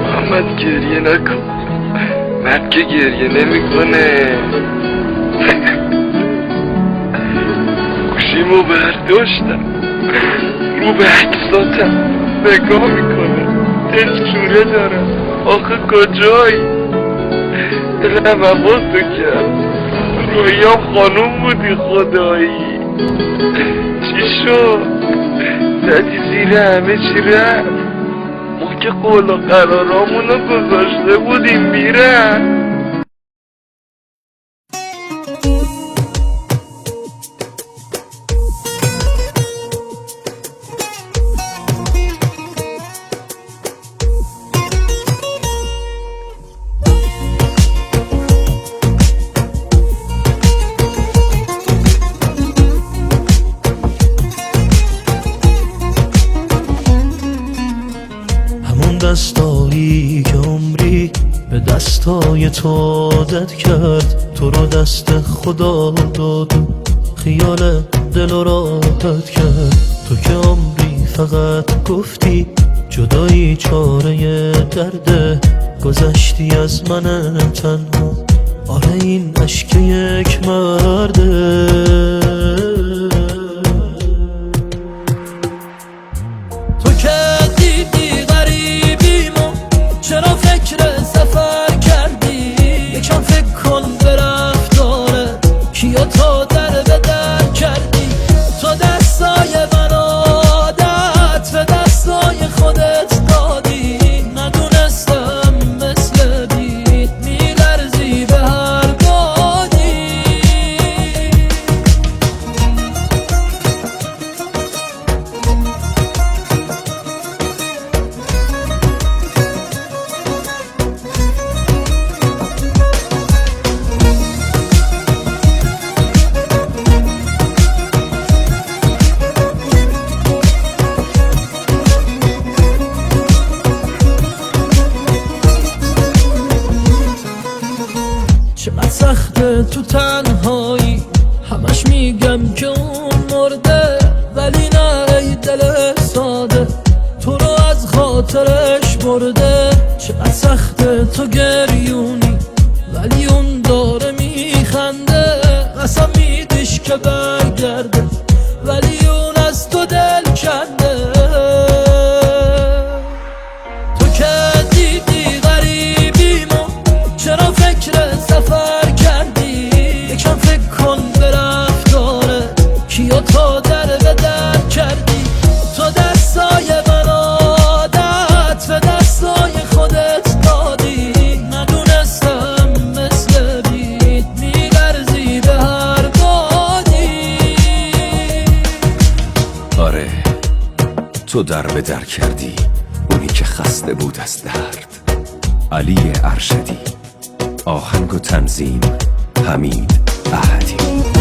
محمد گریه نکن، مرد که گریه نمیکنه. گوشیمو برداشتم، رو به عکساتم نگاه میکنه، دلشوره دارم. آخه کجایی؟ دلم عوض کرد، رویام خانوم بودی خدایی. چی شد؟ زدی زیر همه چی رفت؟ ما که قول و قرارامونو گذاشته بودیم میرن. دستایی که عمری به دستای تو عادت کرد، تو رو دست خدا داد، خیال دل رو راحت کرد. تو که عمری فقط گفتی جدایی چاره درده، گذشتی از من تنها. آره این عشق یک مرده. تو که دیدی غریبیمو، چرا فکر سفر کردی؟ یکم فکر کن به رفتاره، کیا تو در به در کردی؟ تو دستای من عادت به دستای خودت دادی. ندونستم مثل بید میلرزی به هر بادی. چقدر سخته تو تنهایی، همش میگم که اون مرده، ولی نه ای دل ساده، تو رو از خاطرش برده. چقدر سخته تو گریونی، ولی اون داره میخنده. قسم میدیش که برگرده، ولی اون از تو دل کنده. تو که دیدی غریبیمو، چرا فکر سفر کردی؟ یکم فکر کن به رفتاره، کیا تو در به در کردی؟ تو دستای من عادت به دستای خودت دادی. ندونستم مثل بید میلرزی به هر بادی. آره تو در به در کردی، اونی که خسته بود از درد. علی ارشدی، آهنگ و تنظیم حمید احدی.